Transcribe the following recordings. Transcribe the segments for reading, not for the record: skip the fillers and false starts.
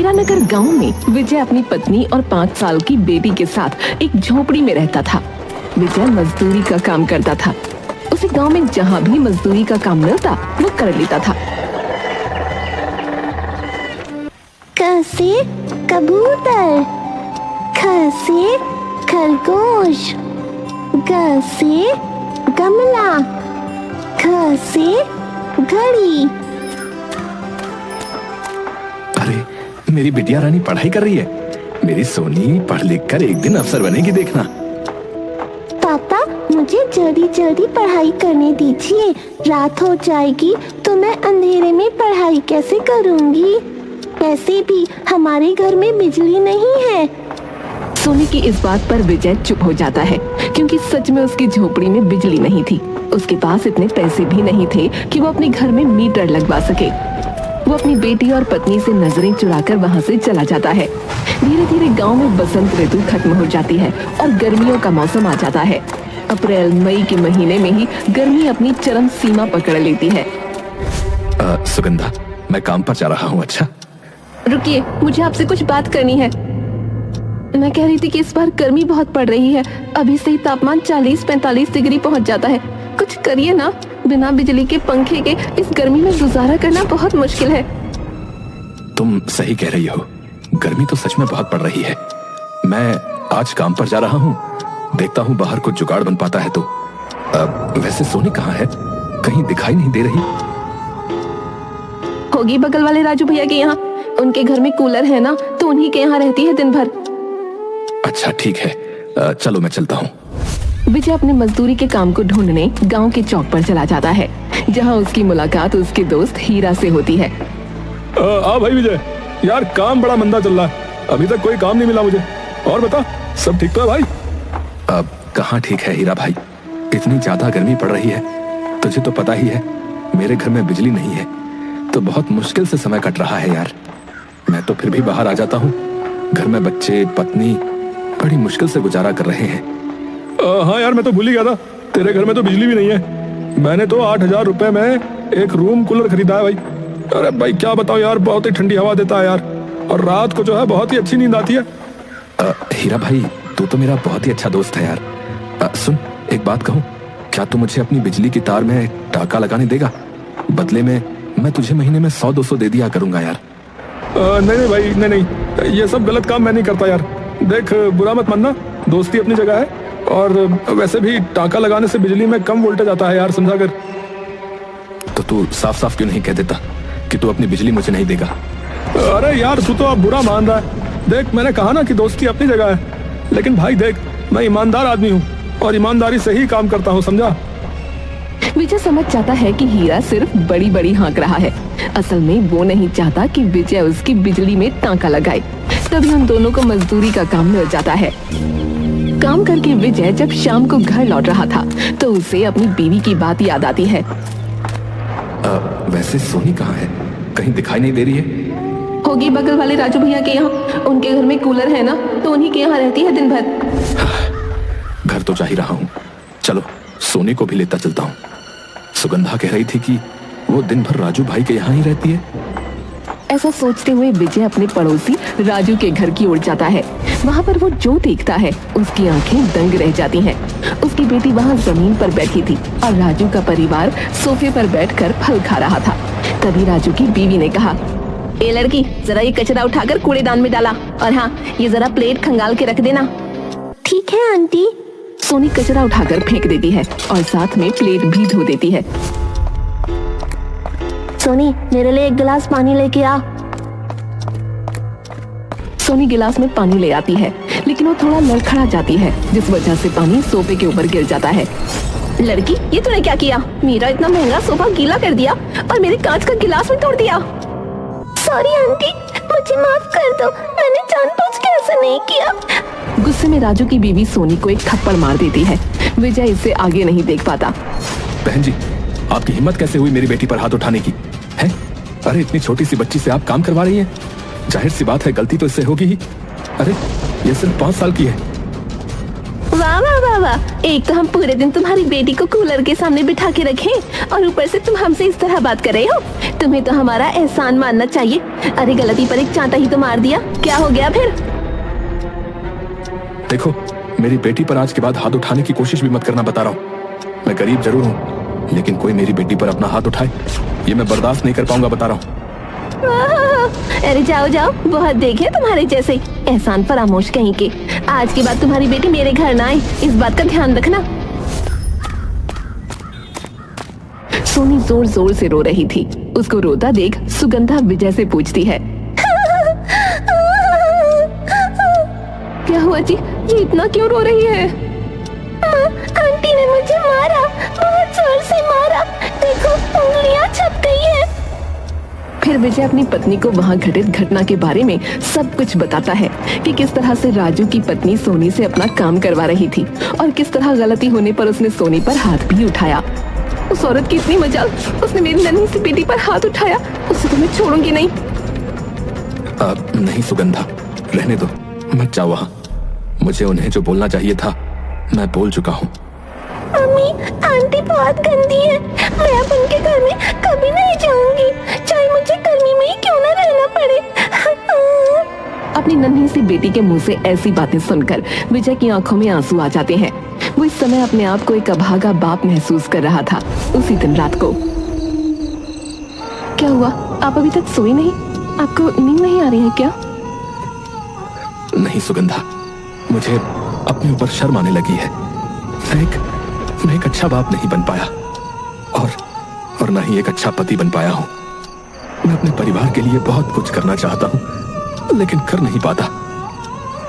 हीरानगर गांव में विजय अपनी पत्नी और 5 साल की बेटी के साथ एक झोपड़ी में रहता था। विजय मजदूरी का काम करता था। उसे गांव में जहां भी मजदूरी का काम मिलता वो कर लेता था। क से कबूतर, ख से खरगोश, ग से गमला, घ से घड़ी। अरे मेरी बिटिया रानी पढ़ाई कर रही है। मेरी सोनी पढ़ लिख कर एक दिन अफसर बनेगी, देखना। पापा मुझे जल्दी जल्दी पढ़ाई करने दीजिए, रात हो जाएगी तो मैं अंधेरे में पढ़ाई कैसे करूंगी? वैसे भी हमारे घर में बिजली नहीं है। सोनी की इस बात पर विजय चुप हो जाता है, क्योंकि सच में उसकी झोपड़ी में बिजली नहीं थी। उसके पास इतने पैसे भी नहीं थे कि वो अपने घर में मीटर लगवा सके। वो अपनी बेटी और पत्नी से नजरें चुराकर वहाँ से चला जाता है। धीरे धीरे गांव में बसंत ऋतु खत्म हो जाती है और गर्मियों का मौसम आ जाता है। अप्रैल मई के महीने में ही गर्मी अपनी चरम सीमा पकड़ लेती है। सुगंधा, मैं काम पर जा रहा हूँ। अच्छा रुकिए, मुझे आपसे कुछ बात करनी है। मैं कह रही थी कि इस बार गर्मी बहुत पड़ रही है। अभी से ही तापमान 40-45 डिग्री पहुंच जाता है। कुछ करिए ना, बिना बिजली के पंखे के इस गर्मी में गुजारा करना बहुत मुश्किल है। तुम सही कह रही हो, गर्मी तो सच में बहुत पड़ रही है। मैं आज काम पर जा रहा हूँ, देखता हूँ बाहर कुछ जुगाड़ बन पाता है तो। वैसे सोनी कहाँ है? कहीं दिखाई नहीं दे रही। होगी बगल वाले राजू भैया के यहाँ। उनके घर में कूलर है ना, तो उन्हीं के यहाँ रहती है दिन भर। अच्छा ठीक है, चलो मैं चलता हूँ। विजय अपने मजदूरी के काम को ढूंढने गांव के चौक पर चला जाता है, जहां उसकी मुलाकात उसके दोस्त हीरा से होती है। भाई विजय, यार काम बड़ा मंदा चल रहा है, अभी तक कोई काम नहीं मिला मुझे। और बता, सब ठीक तो है भाई? अब कहाँ ठीक है हीरा भाई, इतनी ज्यादा गर्मी पड़ रही है। तुझे तो पता ही है मेरे घर में बिजली नहीं है, तो बहुत मुश्किल से समय कट रहा है यार। मैं तो फिर भी बाहर आ जाता हूँ, घर में बच्चे पत्नी बड़ी मुश्किल से गुजारा कर रहे हैं। हाँ यार, मैं तो भूल ही गया था, तेरे घर में तो बिजली भी नहीं है। मैंने तो 8,000 रुपए में एक रूम कूलर खरीदा है भाई। अरे भाई क्या बताऊं यार, बहुत ही ठंडी हवा देता है यार, और रात को जो है बहुत ही अच्छी नींद आती है। हीरा भाई, तू तो मेरा बहुत ही अच्छा दोस्त है यार। सुन, एक बात कहूँ, क्या तू मुझे अपनी बिजली की तार में टाका लगाने देगा? बदले में मैं तुझे महीने में 100-200 दे दिया करूंगा यार। नहीं भाई, नहीं, ये सब गलत काम मैं नहीं करता यार। देख, बुरा मत मानना, दोस्ती अपनी जगह है, और वैसे भी टाका लगाने से बिजली में कम वोल्टेज आता है यार, समझा कर। तो तू साफ साफ क्यों नहीं कह देता कि तू अपनी बिजली मुझे नहीं देगा? अरे यार, तू तो अब बुरा मान रहा है। देख, मैंने कहा ना कि दोस्ती अपनी जगह है, लेकिन भाई देख, मैं ईमानदार आदमी हूँ और ईमानदारी से ही काम करता हूँ, समझा? विजय समझ जाता है कि हीरा सिर्फ बड़ी बड़ी हाँक रहा है। असल में वो नहीं चाहता कि विजय उसकी बिजली में टांका लगाए। तभी उन दोनों को मजदूरी का काम मिल जाता है। काम करके विजय जब शाम को घर लौट रहा था तो उसे अपनी बीवी की बात याद आती है। वैसे सोनी कहाँ है? कहीं दिखाई नहीं दे रही है। होगी बगल वाले राजू भैया के यहाँ। उनके घर में कूलर है ना, तो उन्हीं के यहाँ रहती है दिन भर। घर तो जा ही रहा हूँ, चलो सोनी को भी लेता चलता हूँ। सुगंधा कह रही थी कि वो दिन भर राजू भाई के यहाँ ही रहती है। ऐसा सोचते हुए विजय अपने पड़ोसी राजू के घर की ओर जाता है। वहाँ पर वो जो देखता है उसकी आंखें दंग रह जाती हैं। उसकी बेटी वहाँ जमीन पर बैठी थी और राजू का परिवार सोफे पर बैठकर फल खा रहा था। तभी राजू की बीवी ने कहा, ए लड़की, जरा ये कचरा उठाकर कूड़ेदान में डाला, और हाँ, ये जरा प्लेट खंगाल के रख देना। ठीक है आंटी। सोनी कचरा उठाकर फेंक देती है और साथ में प्लेट भी धो देती है। सोनी, मेरे लिए एक गिलास पानी लेके आ। सोनी गिलास में पानी ले आती है, लेकिन वो थोड़ा लड़खड़ा जाती है, जिस वजह से पानी सोफे के ऊपर गिर जाता है। लड़की, ये तूने क्या किया? मेरा इतना महंगा सोफा गीला कर दिया और मेरे कांच का गिलास भी तोड़ दिया। सॉरी आंटी, मुझे माफ कर दो, मैंने जानबूझ के ऐसा नहीं किया। गुस्से में राजू की बीवी सोनी को एक थप्पड़ मार देती है। विजय इससे आगे नहीं देख पाता। बहन जी, आपकी हिम्मत कैसे हुई मेरी बेटी पर हाथ उठाने की? है? अरे इतनी छोटी सी बच्ची से आप काम करवा रही हैं? जाहिर सी बात है गलती तो इससे होगी ही। अरे ये सिर्फ 5 साल की है। वाह वाह वाह, वाह वाह, एक तो हम पूरे दिन तुम्हारी बेटी को कूलर के सामने बिठा के रखें और ऊपर से तुम हमसे इस तरह बात कर रहे हो। तुम्हें तो हमारा एहसान मानना चाहिए। अरे गलती पर एक चांटा ही तो मार दिया, क्या हो गया फिर? देखो, मेरी बेटी पर आज के बाद हाथ उठाने की कोशिश भी मत करना, बता रहा हूँ। मैं गरीब जरूर हूँ, लेकिन कोई मेरी बेटी पर अपना हाथ उठाए ये मैं बर्दाश्त नहीं कर पाऊंगा, बता रहा हूँ। अरे जाओ जाओ, बहुत देखे तुम्हारे जैसे एहसान फरामोश कहीं के। आज के बाद तुम्हारी बेटी मेरे घर ना आए, इस बात का ध्यान रखना। सोनी जोर जोर से रो रही थी। उसको रोता देख सुगंधा विजय से पूछती है, क्या हुआ जी, ये इतना क्यों रो रही है? आंटी ने मुझे मारा, बहुत जोर से मारा, देखो उंगलियां छप गई है। फिर विजय अपनी पत्नी को वहां घटित घटना के बारे में सब कुछ बताता है कि किस तरह से राजू की पत्नी सोनी से अपना काम करवा रही थी और किस तरह गलती होने पर उसने सोनी पर हाथ भी उठाया। उस औरत की इतनी मजाल, उसने मेरी नन्ही सी बेटी पर हाथ उठाया, उसे तो मैं छोड़ूंगी नहीं। नहीं सुगंधा, रहने दो, मत जाओ वहां। मुझे उन्हें जो बोलना चाहिए था मैं बोल चुका हूँ। मम्मी, आंटी बहुत गंदी है, मैं अब उनके घर में कभी नहीं जाऊंगी, चाहे मुझे गर्मी में ही क्यों ना रहना पड़े। अपनी नन्ही सी बेटी के मुंह से ऐसी बातें सुनकर विजय की आंखों में आंसू आ जाते हैं। वो इस समय अपने आप को एक अभागा बाप महसूस कर रहा था। उसी दिन रात को क्या हुआ, आप अभी तक सोए नहीं? आपको नींद नहीं आ रही है क्या? नहीं सुगंधा, मुझे अपने ऊपर शर्म आने लगी है। मैं एक अच्छा बाप नहीं बन पाया और ना ही एक अच्छा पति बन पाया हूँ। मैं अपने परिवार के लिए बहुत कुछ करना चाहता हूँ, लेकिन कर नहीं पाता।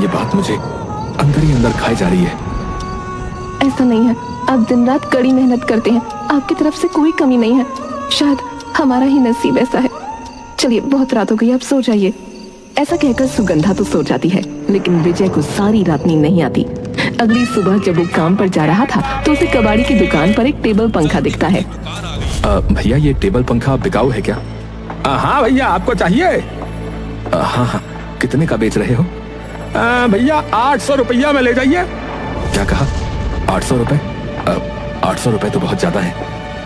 ये बात मुझे अंदर ही अंदर खाई जा रही है। ऐसा नहीं है, आप दिन रात कड़ी मेहनत करते हैं, आपकी तरफ से कोई कमी नहीं है। शायद हमारा ही नसीब ऐसा है। चलिए, बहुत रात हो गई, आप सो जाइए। ऐसा कहकर सुगंधा तो सो जाती है, लेकिन विजय को सारी रात नींद नहीं आती। अगली सुबह जब वो काम पर जा रहा था तो उसे कबाड़ी की दुकान पर एक टेबल पंखा दिखता है। भैया, ये टेबल पंखा बिकाऊ है क्या? हाँ भैया, आपको चाहिए? हाँ हाँ, कितने का बेच रहे हो? भैया 800 रुपया में ले जाइए। क्या कहा, 800 रुपए? 800 रुपए तो बहुत ज्यादा है।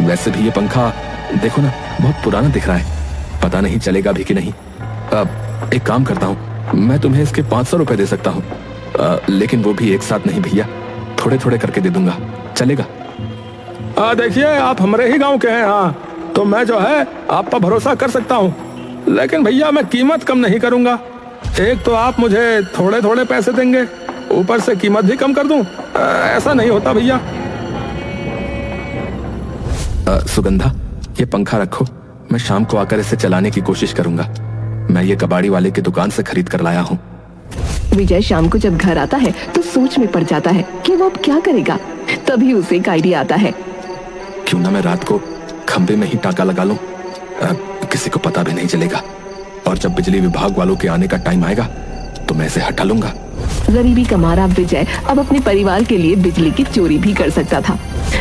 वैसे भी ये पंखा देखो ना, बहुत पुराना दिख रहा है, पता नहीं चलेगा भी कि नहीं। एक काम करता हूँ, मैं तुम्हें इसके 500 रुपए दे सकता हूँ, लेकिन वो भी एक साथ नहीं भैया, थोड़े थोड़े करके दे दूंगा, चलेगा? देखिए, आप हमारे ही गांव के हैं, हाँ, तो मैं जो है आप पर भरोसा कर सकता हूँ, लेकिन भैया मैं कीमत कम नहीं करूंगा। एक तो आप मुझे थोड़े थोड़े पैसे देंगे, ऊपर से कीमत भी कम कर दूं, ऐसा नहीं होता भैया। सुगंधा, ये पंखा रखो, मैं शाम को आकर इसे चलाने की कोशिश करूंगा। मैं ये कबाड़ी वाले की दुकान से खरीद कर लाया हूँ। विजय शाम को जब घर आता है तो सोच में पड़ जाता है कि वो अब क्या करेगा। तभी उसे एक आइडिया आता है। क्यों ना मैं रात को खंबे में ही टाका लगा लूं, किसी को पता भी नहीं चलेगा, और जब बिजली विभाग वालों के आने का टाइम आएगा तो मैं इसे हटा लूंगा। गरीबी का मारा विजय अब अपने परिवार के लिए बिजली की चोरी भी कर सकता था।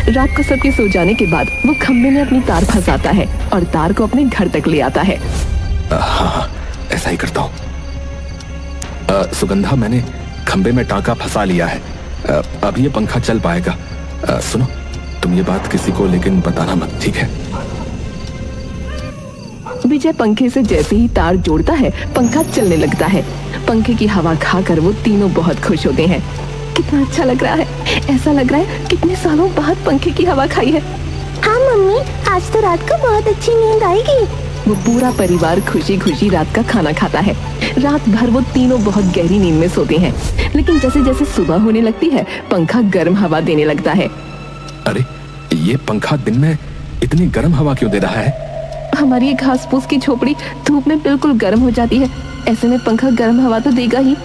रात को सबके सो जाने के बाद वो खंबे में अपनी तार फंसाता है और तार को अपने घर तक ले आता है। हाँ, ऐसा ही करता हूँ। सुगंधा, मैंने खंबे में टांका फंसा लिया है, अब ये पंखा चल पाएगा। सुनो, तुम ये बात किसी को लेकिन बताना मत, ठीक है? विजय पंखे से जैसे ही तार जोड़ता है, पंखा चलने लगता है। पंखे की हवा खाकर वो तीनों बहुत खुश होते हैं। कितना अच्छा लग रहा है, ऐसा लग रहा है कितने सालों बाद पंखे की हवा खाई है। हाँ मम्मी, आज तो रात को बहुत अच्छी नींद आएगी। वो पूरा परिवार खुशी खुशी रात का खाना खाता है। रात भर वो तीनों बहुत गहरी नींद में सोते हैं, लेकिन जैसे जैसे सुबह होने लगती है, पंखा गर्म हवा देने लगता है। अरे, ये पंखा दिन में इतनी गर्म हवा क्यों दे रहा है? हमारी ये घास फूस की झोपड़ी धूप में बिल्कुल गर्म हो जाती है, ऐसे में पंखा गर्म हवा तो देगा ही।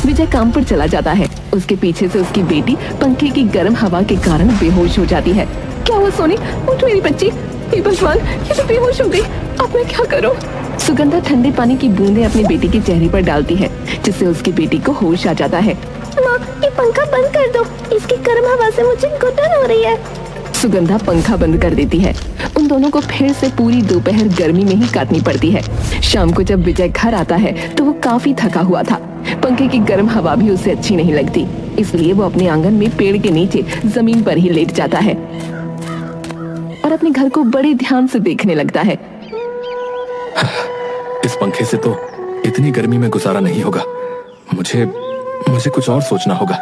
विजय काम पर चला जाता है। उसके पीछे से उसकी बेटी पंखे की गर्म हवा के कारण बेहोश हो जाती है। क्या हुआ सोनी, उठ मेरी बच्ची। हे भगवान, ये तो बेहोश हो गई, अब मैं क्या करूं? सुगंधा ठंडे पानी की बूंदें अपनी बेटी के चेहरे पर डालती है, जिससे उसकी बेटी को होश आ जाता है। माँ, ये पंखा बंद कर दो, इसकी गर्म हवा से मुझे घुटन हो रही है। सुगंधा पंखा बंद कर देती है। उन दोनों को फिर से पूरी दोपहर गर्मी में ही काटनी पड़ती है। शाम को जब विजय घर आता है तो वो काफी थका हुआ था। पंखे की गर्म हवा भी उसे अच्छी नहीं लगती। इसलिए वो अपने आंगन में पेड़ के नीचे जमीन पर ही लेट जाता है और अपने घर को बड़े ध्यान से देखने लगता है। इस पंखे से तो इतनी गर्मी में गुजारा नहीं होगा। मुझे कुछ और सोचना होगा।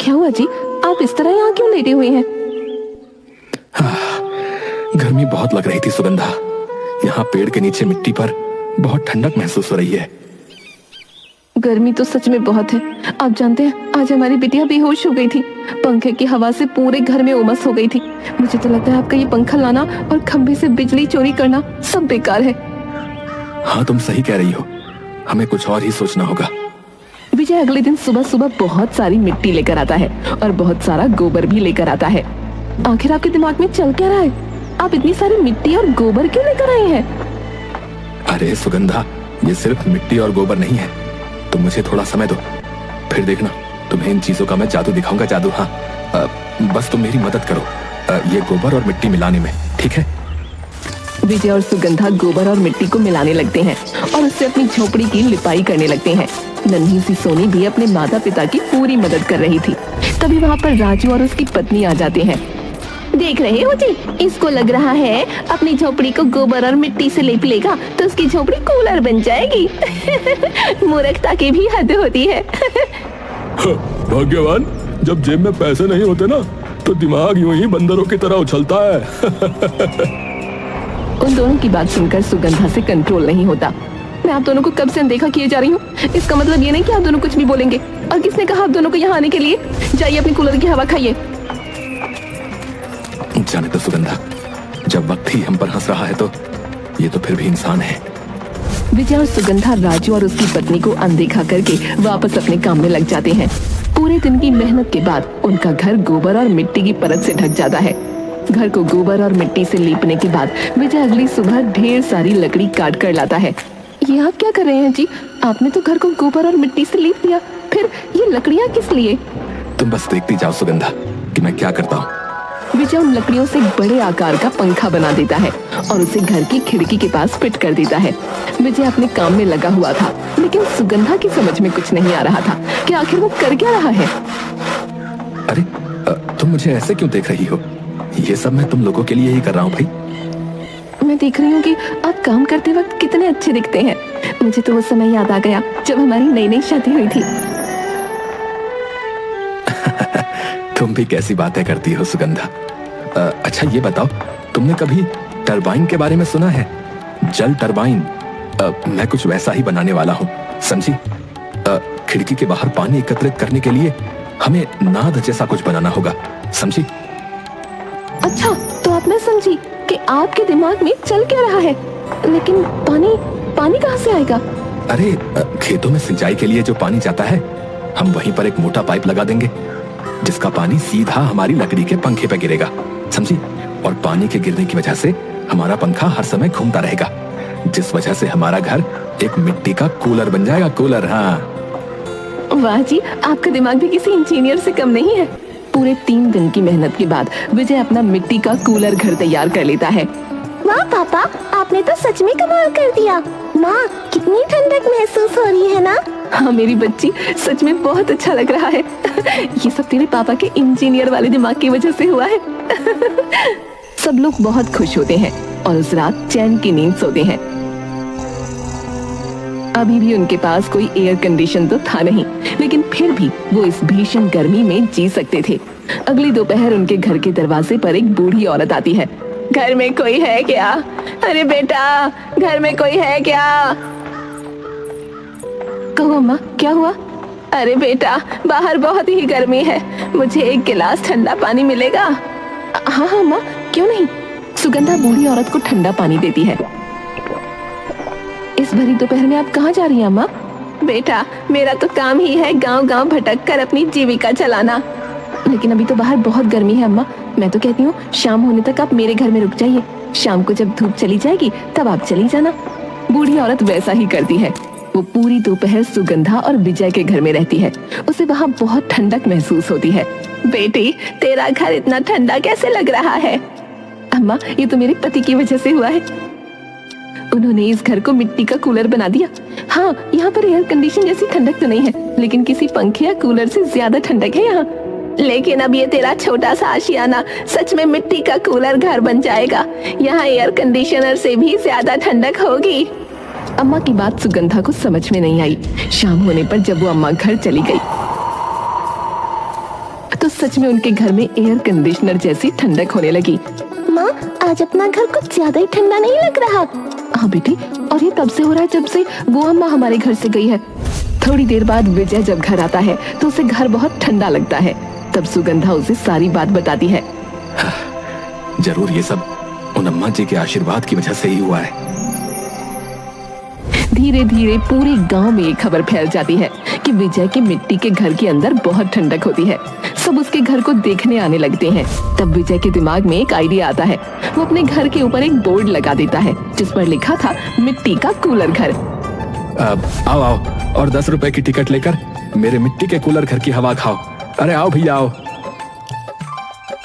क्या हुआ जी, आप इस तरह यहाँ क्यों लेटे हुए हैं? गर्मी बहुत लग रही थी सुगंधा। यहाँ पेड़ के नीचे मिट्टी पर बहुत ठंडक महसूस हो रही है। गर्मी तो सच में बहुत है। आप जानते हैं, आज हमारी बिटिया बेहोश हो गई थी। पंखे की हवा से पूरे घर में उमस हो गई थी। मुझे तो लगता है आपका ये पंखा लाना और खंभे से बिजली चोरी करना सब बेकार है। हाँ, तुम सही कह रही हो। हमें कुछ और ही सोचना होगा। विजय अगले दिन सुबह सुबह बहुत सारी मिट्टी लेकर आता है और बहुत सारा गोबर भी लेकर आता है। आखिर आपके दिमाग में चल क्या रहा है? आप इतनी सारी मिट्टी और गोबर क्यों लेकर आए हैं? अरे सुगंधा, ये सिर्फ मिट्टी और गोबर नहीं है। तुम मुझे थोड़ा समय दो, फिर देखना तुम्हें इन चीजों का मैं जादू दिखाऊंगा। जादू, हाँ। बस तुम मेरी मदद करो ये गोबर और मिट्टी मिलाने में, ठीक है? विजय और सुगंधा गोबर और मिट्टी को मिलाने लगते हैं और उससे अपनी झोपड़ी की लिपाई करने लगते हैं। नन्ही सी सोनी भी अपने माता पिता की पूरी मदद कर रही थी। तभी वहाँ पर राजू और उसकी पत्नी आ जाते हैं। देख रहे हो जी, इसको लग रहा है अपनी झोपड़ी को गोबर और मिट्टी से लेप लेगा तो उसकी झोपड़ी कूलर बन जाएगी। मूर्खता की भी हद होती है। भाग्यवान, जब जेब में पैसे नहीं होते ना तो दिमाग यूं ही बंदरों की तरह उछलता है। उन दोनों की बात सुनकर सुगंधा से कंट्रोल नहीं होता। मैं आप दोनों को कब से अनदेखा किए जा रही हूँ। इसका मतलब ये नहीं कि आप दोनों कुछ भी बोलेंगे। और किसने कहा आप दोनों को यहाँ आने के लिए? जाइए अपनी कूलर की हवा खाइए। जाने तो सुगंधा, जब वक्त ही हम पर हंस रहा है तो ये तो फिर भी इंसान है। विजय और सुगंधा राजू और उसकी पत्नी को अनदेखा करके वापस अपने काम में लग जाते हैं। पूरे दिन की मेहनत के बाद उनका घर गोबर और मिट्टी की परत से ढक जाता है। घर को गोबर और मिट्टी से लीपने के बाद विजय अगली सुबह ढेर सारी लकड़ी काट कर लाता है। ये आप क्या कर रहे हैं जी? आपने तो घर को गोबर और मिट्टी से लीप दिया, फिर ये लकड़ियाँ किस लिए? तुम बस देखती जाओ सुगंधा कि मैं क्या करता हूँ। विजय उन लकड़ियों से बड़े आकार का पंखा बना देता है और उसे घर की खिड़की के पास फिट कर देता है। विजय अपने काम में लगा हुआ था, लेकिन सुगंधा की समझ में कुछ नहीं आ रहा था कि आखिर वो कर क्या रहा है। अरे तुम मुझे ऐसे क्यों देख रही हो? ये सब मैं तुम लोगों के लिए ही कर रहा हूँ भाई। मैं देख रही हूँ कि आप काम करते वक्त कितने अच्छे दिखते हैं। मुझे तो वो समय याद आ गया जब हमारी नई नई शादी हुई थी। तुम भी कैसी बातें करती हो सुगंधा। अच्छा ये बताओ, तुमने कभी टरबाइन के बारे में सुना है? जल टरबाइन। मैं कुछ वैसा ही बनाने वाला हूँ, समझी? खिड़की के बाहर पानी एकत्रित करने के लिए हमें नाद जैसा कुछ बनाना होगा, समझी? अच्छा, तो अब मैं समझी कि आपके दिमाग में चल क्या रहा है। लेकिन पानी कहाँ से आएगा? अरे खेतों में सिंचाई के लिए जो पानी जाता है, हम वहीं पर एक मोटा पाइप लगा देंगे जिसका पानी सीधा हमारी लकड़ी के पंखे पे गिरेगा, समझी? और पानी के गिरने की वजह से हमारा पंखा हर समय घूमता रहेगा, जिस वजह से हमारा घर एक मिट्टी का कूलर बन जाएगा। कूलर, हाँ। वाह जी, आपका दिमाग भी किसी इंजीनियर से कम नहीं है। पूरे 3 दिन की मेहनत के बाद विजय अपना मिट्टी का कूलर घर तैयार कर लेता है। वाह पापा, आपने तो सच में कमाल कर दिया। माँ, कितनी ठंडक महसूस हो रही है ना? हाँ मेरी बच्ची, सच में बहुत अच्छा लग रहा है। ये सब तेरे पापा के इंजीनियर वाले दिमाग की वजह से हुआ है। सब लोग बहुत खुश होते हैं और उस रात चैन की नींद सोते हैं। अभी भी उनके पास कोई एयर कंडीशन तो था नहीं, लेकिन फिर भी वो इस भीषण गर्मी में जी सकते थे। अगली दोपहर उनके घर के दरवाजे पर एक बूढ़ी औरत आती है। घर में कोई है क्या? अरे बेटा, घर में कोई है क्या? कहो अम्मा, क्या हुआ? अरे बेटा, बाहर बहुत ही गर्मी है, मुझे एक गिलास ठंडा पानी मिलेगा? हाँ हाँ अम्मा, क्यों नहीं। सुगंधा बूढ़ी औरत को ठंडा पानी देती है। इस भरी दोपहर में आप कहाँ जा रही हैं अम्मा? बेटा, मेरा तो काम ही है गांव गांव भटक कर अपनी जीविका चलाना। लेकिन अभी तो बाहर बहुत गर्मी है अम्मा। मैं तो कहती हूँ शाम होने तक आप मेरे घर में रुक जाइए। शाम को जब धूप चली जाएगी तब आप चली जाना। बूढ़ी औरत वैसा ही करती है। वो पूरी दोपहर सुगंधा और विजय के घर में रहती है। उसे वहाँ बहुत ठंडक महसूस होती है। बेटी, तेरा घर इतना ठंडा कैसे लग रहा है? अम्मा, ये तो मेरे पति की वजह से हुआ है। उन्होंने इस घर को मिट्टी का कूलर बना दिया। हाँ, यहाँ पर एयर कंडीशन जैसी ठंडक तो नहीं है, लेकिन किसी पंखे या कूलर से ज्यादा ठंडक है यहाँ। लेकिन अब ये तेरा छोटा सा आशियाना सच में मिट्टी का कूलर घर बन जाएगा। यहाँ एयर कंडीशनर से भी ज्यादा ठंडक होगी। अम्मा की बात सुगंधा को समझ में नहीं आई। शाम होने पर जब वो अम्मा घर चली गई तो सच में उनके घर में एयर कंडीशनर जैसी ठंडक होने लगी। माँ, आज अपना घर कुछ ज्यादा ही ठंडा नहीं लग रहा। हाँ बेटी, और ये तब से हो रहा है जब से वो अम्मा हमारे घर से गई है। थोड़ी देर बाद विजय जब घर आता है तो उसे घर बहुत ठंडा लगता है। तब सुगंधा उसे सारी बात बताती है। जरूर ये सब उन अम्मा जी के आशीर्वाद की वजह से ही हुआ है। धीरे धीरे पूरे गांव में ये खबर फैल जाती है कि विजय के मिट्टी के घर के अंदर बहुत ठंडक होती है। सब उसके घर को देखने आने लगते हैं। तब विजय के दिमाग में एक आइडिया आता है। वो अपने घर के ऊपर एक बोर्ड लगा देता है जिस पर लिखा था मिट्टी का कूलर घर। आओ आओ और 10 रुपए की टिकट लेकर मेरे मिट्टी के कूलर घर की हवा खाओ। अरे आओ भैया आओ।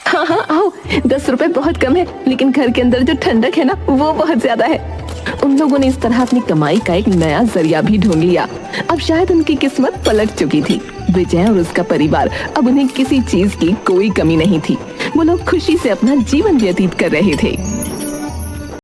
हाँ हाँ आओ, 10 रुपए बहुत कम है, लेकिन घर के अंदर जो ठंडक है ना वो बहुत ज्यादा है। उन लोगों ने इस तरह अपनी कमाई का एक नया जरिया भी ढूंढ लिया। अब शायद उनकी किस्मत पलट चुकी थी। विजय और उसका परिवार अब उन्हें किसी चीज की कोई कमी नहीं थी। वो लोग खुशी से अपना जीवन व्यतीत कर रहे थे।